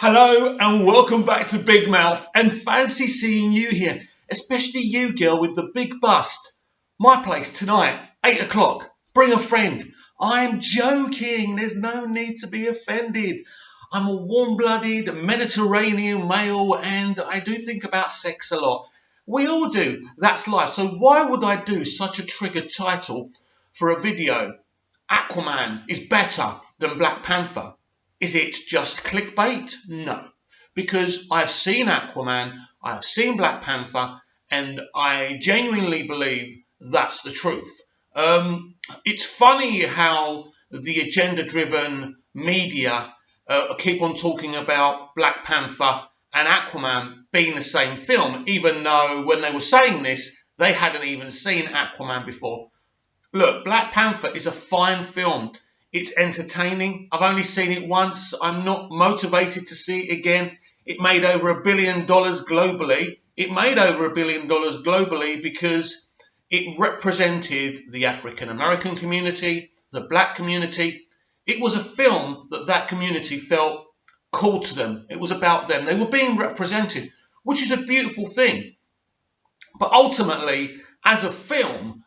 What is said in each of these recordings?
Hello and welcome back to Big Mouth, and fancy seeing you here, especially you girl with the big bust. My place tonight, 8 o'clock, bring a friend. I'm joking, there's no need to be offended. I'm a warm-blooded Mediterranean male and I do think about sex a lot. We all do, that's life. So why would I do such a triggered title for a video? Aquaman is better than Black Panther. Is it just clickbait? No, because I've seen Aquaman, I've seen Black Panther, and I genuinely believe that's the truth. It's funny how the agenda-driven media keep on talking about Black Panther and Aquaman being the same film, even though when they were saying this, they hadn't even seen Aquaman before. Look, Black Panther is a fine film. It's entertaining. I've only seen it once. I'm not motivated to see it again. It made over $1 billion globally. It made over $1 billion globally because it represented the African American community, the black community. It was a film that community felt called to them. It was about them. They were being represented, which is a beautiful thing. But ultimately, as a film,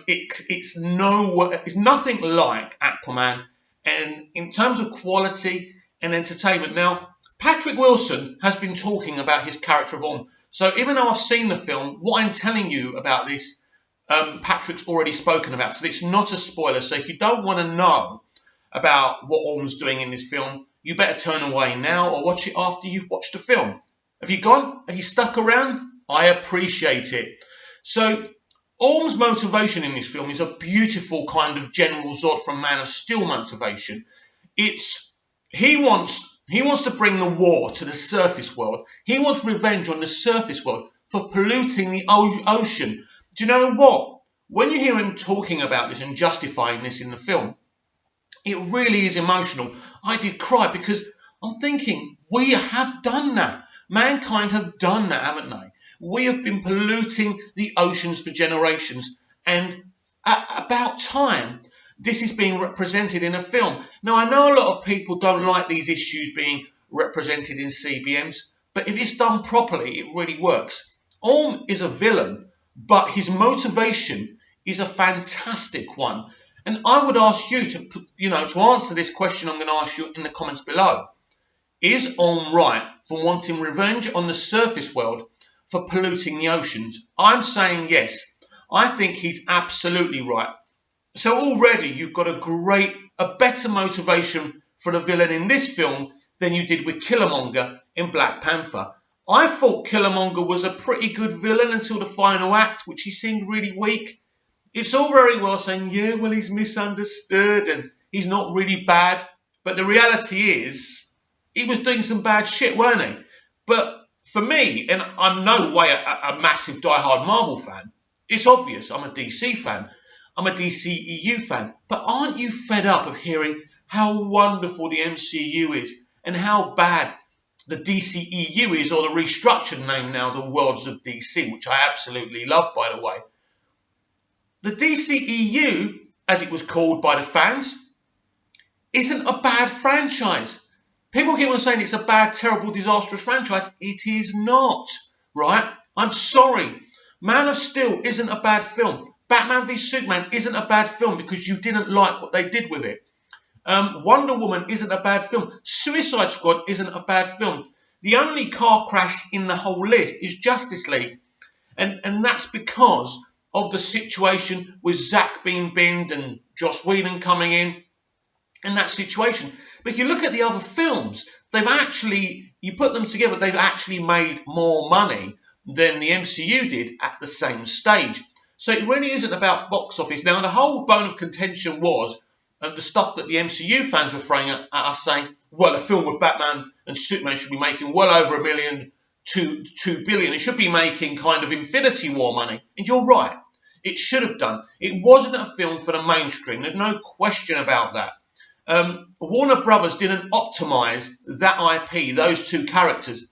it's nothing like Aquaman, and in terms of quality and entertainment. Now, Patrick Wilson has been talking about his character of Orm. So even though I've seen the film, what I'm telling you about this, Patrick's already spoken about. So it's not a spoiler. So if you don't want to know about what Orm's doing in this film, you better turn away now or watch it after you've watched the film. Have you gone? Have you stuck around? I appreciate it. So Orm's motivation in this film is a beautiful kind of General Zod from Man of Steel motivation. He wants to bring the war to the surface world. He wants revenge on the surface world for polluting the ocean. Do you know what? When you hear him talking about this and justifying this in the film, it really is emotional. I did cry because I'm thinking, we have done that. Mankind have done that, haven't they? We have been polluting the oceans for generations, and about time this is being represented in a film. Now, I know a lot of people don't like these issues being represented in CBMs, but if it's done properly, it really works. Orm is a villain, but his motivation is a fantastic one. And I would ask you to answer this question I'm going to ask you in the comments below. Is Orm right for wanting revenge on the surface world for polluting the oceans? I'm saying yes. I think he's absolutely right. So already you've got a better motivation for the villain in this film than you did with Killmonger in Black Panther. I thought Killmonger was a pretty good villain until the final act, which he seemed really weak. It's all very well saying, yeah, well, he's misunderstood and he's not really bad. But the reality is, he was doing some bad shit, weren't he? But for me, and I'm no way a massive diehard Marvel fan, it's obvious I'm a DC fan. I'm a DCEU fan. But aren't you fed up of hearing how wonderful the MCU is and how bad the DCEU is, or the restructured name now, the Worlds of DC, which I absolutely love, by the way. The DCEU, as it was called by the fans, isn't a bad franchise. People keep on saying it's a bad, terrible, disastrous franchise. It is not, right? I'm sorry. Man of Steel isn't a bad film. Batman v Superman isn't a bad film because you didn't like what they did with it. Wonder Woman isn't a bad film. Suicide Squad isn't a bad film. The only car crash in the whole list is Justice League. And that's because of the situation with Zack being binned and Joss Whedon coming in and that situation. But if you look at the other films, you put them together, they've actually made more money than the MCU did at the same stage. So it really isn't about box office. Now, the whole bone of contention was the stuff that the MCU fans were throwing at us, saying, well, a film with Batman and Superman should be making well over $1 billion to $2 billion. It should be making kind of Infinity War money. And you're right. It should have done. It wasn't a film for the mainstream. There's no question about that. Warner Brothers didn't optimize that IP, those two characters,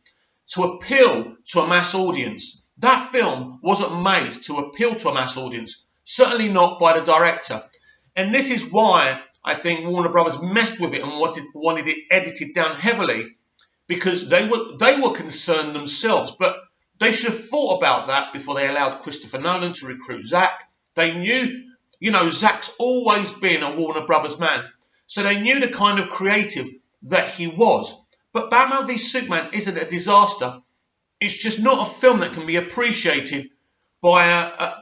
to appeal to a mass audience. That film wasn't made to appeal to a mass audience, certainly not by the director. And this is why I think Warner Brothers messed with it and wanted it edited down heavily, because they were concerned themselves, but they should have thought about that before they allowed Christopher Nolan to recruit Zack. They knew, Zack's always been a Warner Brothers man, so they knew the kind of creative that he was. But Batman v Superman isn't a disaster. It's just not a film that can be appreciated by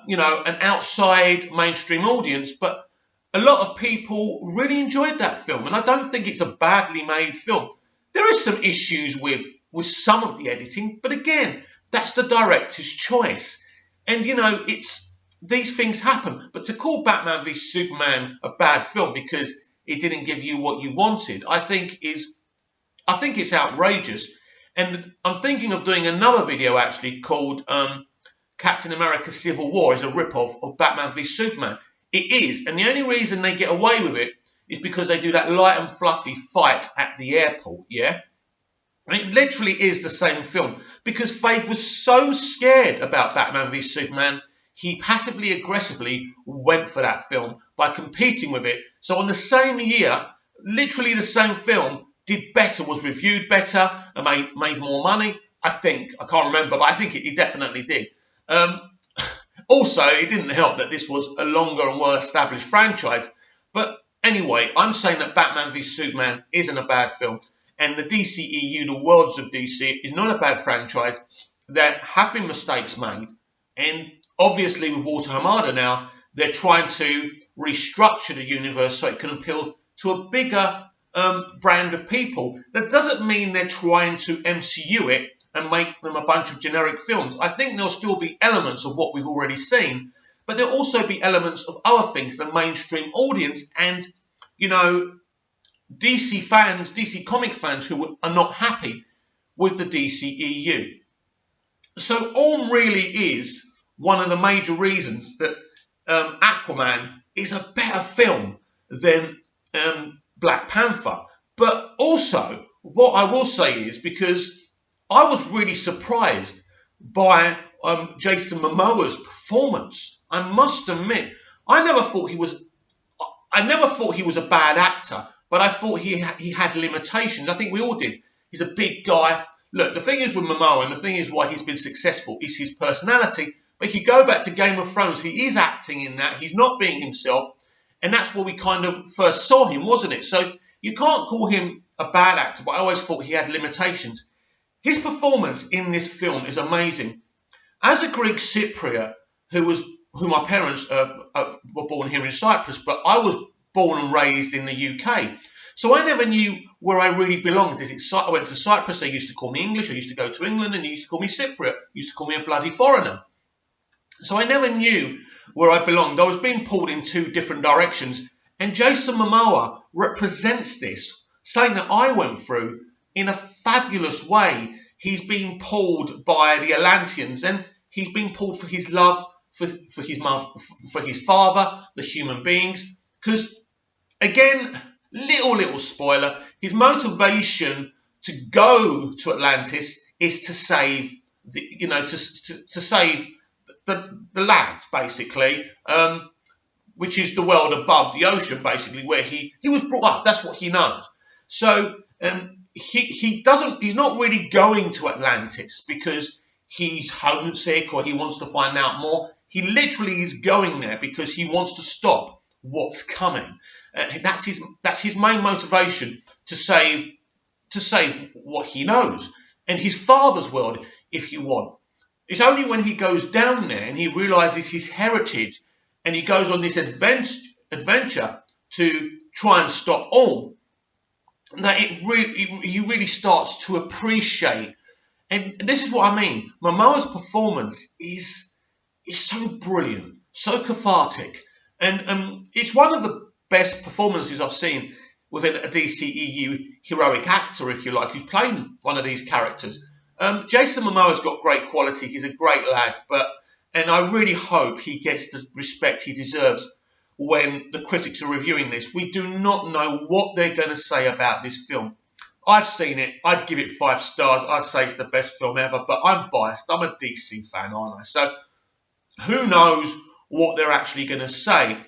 an outside mainstream audience. But a lot of people really enjoyed that film, and I don't think it's a badly made film. There is some issues with some of the editing, but again, that's the director's choice. And, these things happen. But to call Batman v Superman a bad film because it didn't give you what you wanted, I think it's outrageous. And I'm thinking of doing another video actually called Captain America Civil War is a rip-off of Batman v Superman. It is, and the only reason they get away with it is because they do that light and fluffy fight at the airport, yeah? And it literally is the same film, because Feige was so scared about Batman v Superman, he passively aggressively went for that film by competing with it. So on the same year, literally the same film did better, was reviewed better, and made more money. I think. I can't remember, but I think it definitely did. Also, it didn't help that this was a longer and well-established franchise. But anyway, I'm saying that Batman v Superman isn't a bad film. And the DCEU, the Worlds of DC, is not a bad franchise. There have been mistakes made. And obviously with Walter Hamada now, they're trying to restructure the universe so it can appeal to a bigger brand of people. That doesn't mean they're trying to MCU it and make them a bunch of generic films. I think there'll still be elements of what we've already seen, but there'll also be elements of other things, the mainstream audience and, DC fans, DC comic fans who are not happy with the DCEU. So Orm really is one of the major reasons that Aquaman is a better film than Black Panther. But also, what I will say is, because I was really surprised by Jason Momoa's performance. I must admit, I never thought he was a bad actor, but I thought he had limitations. I think we all did. He's a big guy. Look, the thing is with Momoa, and the thing is why he's been successful, is his personality. But if you go back to Game of Thrones, he is acting in that. He's not being himself. And that's where we kind of first saw him, wasn't it? So you can't call him a bad actor, but I always thought he had limitations. His performance in this film is amazing. As a Greek Cypriot, who my parents were born here in Cyprus, but I was born and raised in the UK. So I never knew where I really belonged. I went to Cyprus, they used to call me English. I used to go to England and they used to call me Cypriot. Used to call me a bloody foreigner. So I never knew where I belonged. I was being pulled in two different directions. And Jason Momoa represents this, saying that I went through in a fabulous way. He's been pulled by the Atlanteans, and he's been pulled for his love for his mother, for his father, the human beings. Because, again, little spoiler, his motivation to go to Atlantis is to save to save the land, basically, which is the world above the ocean, basically, where he was brought up. That's what he knows. So he's not really going to Atlantis because he's homesick or he wants to find out more. He literally is going there because he wants to stop what's coming. That's his main motivation, to save what he knows and his father's world, if you want. It's only when he goes down there and he realizes his heritage and he goes on this adventure to try and stop Orm that he really starts to appreciate. And this is what I mean. Momoa's performance is so brilliant, so cathartic, and it's one of the best performances I've seen within a DCEU heroic actor, if you like, who's playing one of these characters. Jason Momoa's got great quality. He's a great lad, and I really hope he gets the respect he deserves when the critics are reviewing this. We do not know what they're going to say about this film. I've seen it. I'd give it 5 stars. I'd say it's the best film ever, but I'm biased. I'm a DC fan, aren't I? So who knows what they're actually going to say.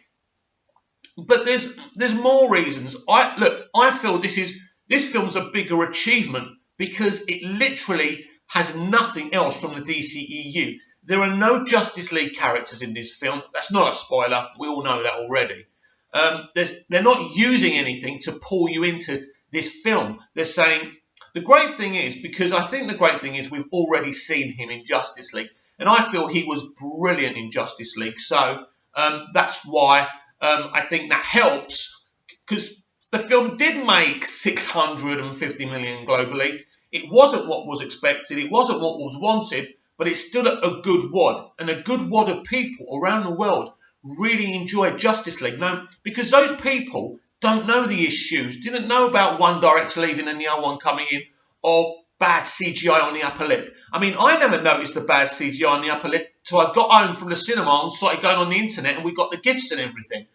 But there's more reasons. I feel this film's a bigger achievement because it literally has nothing else from the DCEU. There are no Justice League characters in this film. That's not a spoiler. We all know that already. They're not using anything to pull you into this film. They're saying, the great thing is, because I think the great thing is we've already seen him in Justice League. And I feel he was brilliant in Justice League. So that's why I think that helps, because the film did make 650 million globally. It wasn't what was expected. It wasn't what was wanted, but it's still a good wad. And a good wad of people around the world really enjoyed Justice League. Now, because those people don't know the issues, didn't know about one director leaving and the other one coming in, or bad CGI on the upper lip. I mean, I never noticed the bad CGI on the upper lip till I got home from the cinema and started going on the internet and we got the GIFs and everything.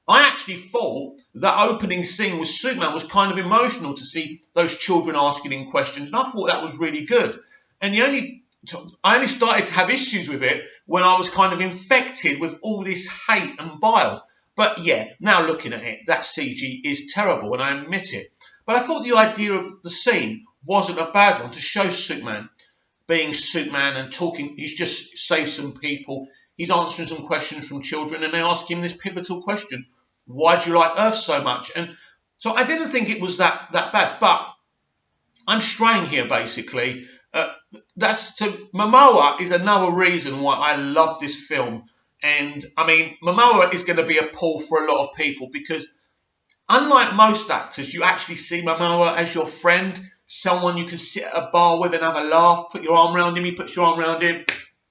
I actually thought that opening scene with Superman was kind of emotional to see those children asking him questions, and I thought that was really good. And I only started to have issues with it when I was kind of infected with all this hate and bile. But yeah, now looking at it, that CG is terrible, and I admit it. But I thought the idea of the scene wasn't a bad one, to show Superman being Superman and talking. He's just saved some people. He's answering some questions from children, and they ask him this pivotal question: why do you like Earth so much? And so I didn't think it was that bad. But I'm straying here, basically. Momoa is another reason why I love this film. And I mean, Momoa is going to be a pull for a lot of people, because unlike most actors, you actually see Momoa as your friend, someone you can sit at a bar with and have a laugh, put your arm around him, he puts your arm around him,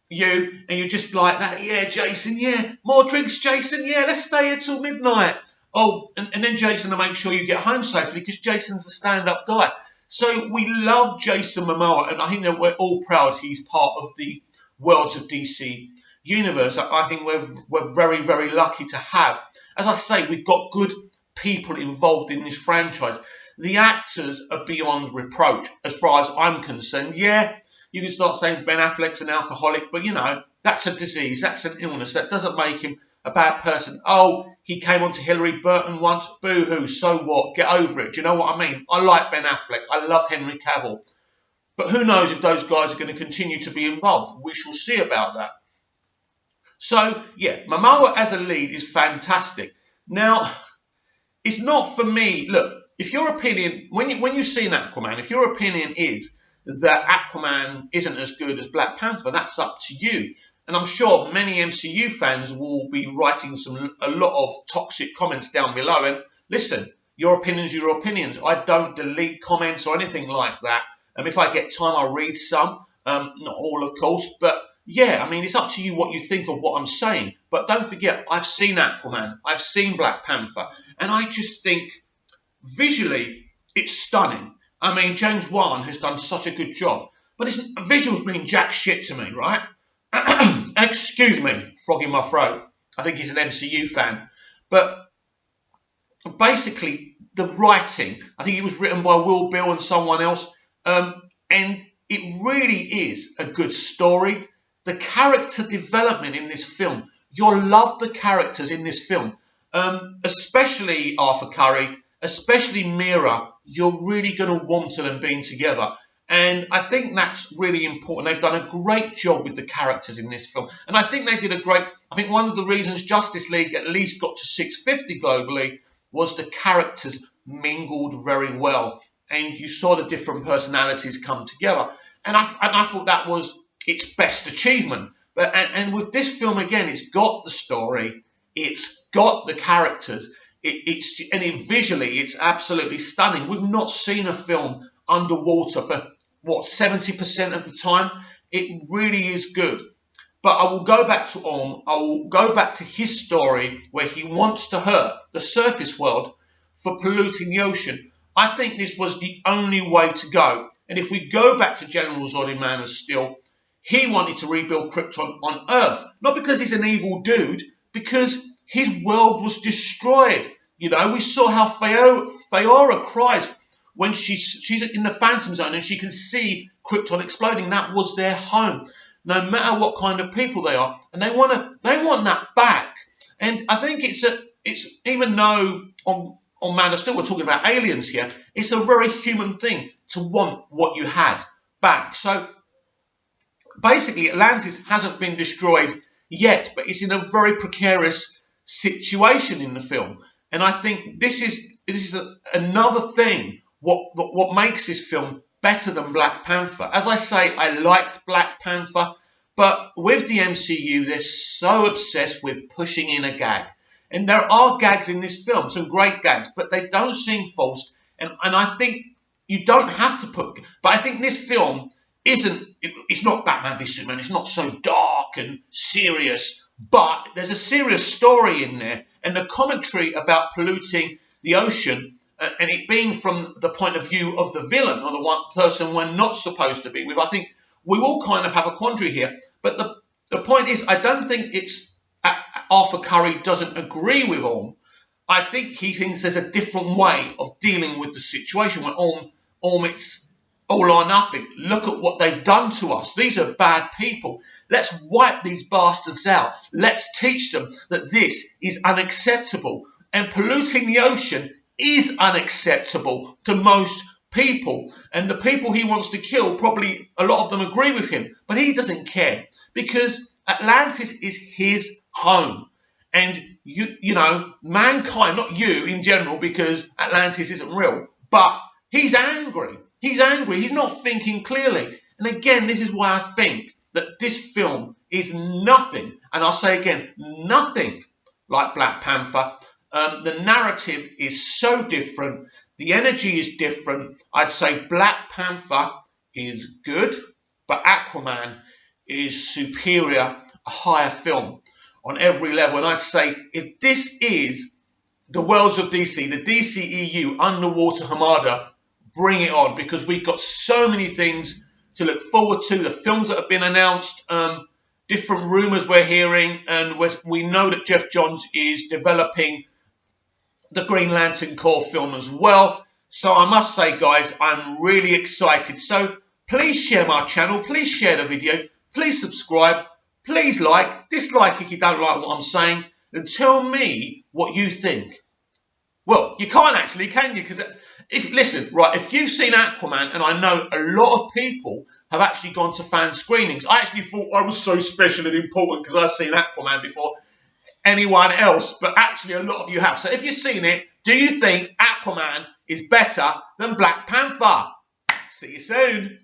and you're just like that. Yeah, Jason, yeah. More drinks, Jason, yeah, let's stay here till midnight. Oh, and then Jason will make sure you get home safely, because Jason's a stand-up guy. So we love Jason Momoa, and I think that we're all proud he's part of the worlds of DC Universe. I think we're very, very lucky to have. As I say, we've got good people involved in this franchise. The actors are beyond reproach, as far as I'm concerned. Yeah, you can start saying Ben Affleck's an alcoholic, but you know, that's a disease, that's an illness. That doesn't make him a bad person. Oh, he came on to Hillary Burton once. Boo-hoo, so what? Get over it. Do you know what I mean? I like Ben Affleck. I love Henry Cavill. But who knows if those guys are going to continue to be involved. We shall see about that. So, yeah, Momoa as a lead is fantastic. Now, it's not for me. Look, if your opinion, when you've seen Aquaman, if your opinion is that Aquaman isn't as good as Black Panther, that's up to you. And I'm sure many MCU fans will be writing a lot of toxic comments down below. And listen, your opinions are your opinions. I don't delete comments or anything like that. And if I get time, I'll read some. Not all, of course. But yeah, I mean, it's up to you what you think of what I'm saying. But don't forget, I've seen Aquaman. I've seen Black Panther. And I just think, visually, it's stunning. I mean, James Wan has done such a good job. But visuals mean jack shit to me, right? Excuse me, frog in my throat. I think he's an MCU fan. But basically, the writing, I think it was written by Will Bill and someone else. And it really is a good story. The character development in this film, you'll love the characters in this film. Especially Arthur Curry, especially Mira. You're really going to want them being together. And I think that's really important. They've done a great job with the characters in this film. And I think they did I think one of the reasons Justice League at least got to 650 globally was the characters mingled very well. And you saw the different personalities come together. And I thought that was its best achievement. And with this film, again, it's got the story. It's got the characters. Visually, it's absolutely stunning. We've not seen a film underwater for 70% of the time. It really is good. But I will go back to I will go back to his story where he wants to hurt the surface world for polluting the ocean. I think this was the only way to go. And if we go back to General Zod in Man of Steel, he wanted to rebuild Krypton on Earth. Not because he's an evil dude, because his world was destroyed. You know, we saw how Faora cries when she's in the Phantom Zone and she can see Krypton exploding. That was their home, no matter what kind of people they are, and they want that back. And I think it's even though on Man of Steel, we're talking about aliens here. It's a very human thing to want what you had back. So basically, Atlantis hasn't been destroyed yet, but it's in a very precarious situation in the film. And I think this is another thing what makes this film better than Black Panther. As I say, I liked Black Panther, but with the MCU, they're so obsessed with pushing in a gag. And there are gags in this film, some great gags, but they don't seem forced. And I think you don't have to put... But I think this film it's not Batman v Superman. It's not so dark and serious, but there's a serious story in there. And the commentary about polluting the ocean and it being from the point of view of the villain or the one person we're not supposed to be with. I think we all kind of have a quandary here. But the point is, I don't think it's Arthur Curry doesn't agree with Orm. I think he thinks there's a different way of dealing with the situation. When Orm it's all or nothing. Look at what they've done to us. These are bad people. Let's wipe these bastards out. Let's teach them that this is unacceptable. And polluting the ocean is unacceptable to most people. And the people he wants to kill, probably a lot of them agree with him. But he doesn't care because Atlantis is his home. And, you know, mankind, not you in general, because Atlantis isn't real, but he's angry. He's angry. He's not thinking clearly. And again, this is why I think that this film is nothing, and I'll say again, nothing like Black Panther. The narrative is so different. The energy is different. I'd say Black Panther is good, but Aquaman is superior, a higher film on every level. And I'd say if this is the worlds of DC, the DCEU underwater Hamada, bring it on, because we've got so many things to look forward to. The films that have been announced, different rumours we're hearing, and we know that Jeff Johns is developing the Green Lantern Corps film as well. So I must say, guys, I'm really excited. So please share my channel, please share the video, please subscribe, please like, dislike if you don't like what I'm saying, and tell me what you think. Well, you can't actually, can you? Because if you've seen Aquaman, and I know a lot of people have actually gone to fan screenings. I actually thought I was so special and important because I've seen Aquaman before anyone else, but actually a lot of you have. So if you've seen it, do you think Aquaman is better than Black Panther? See you soon.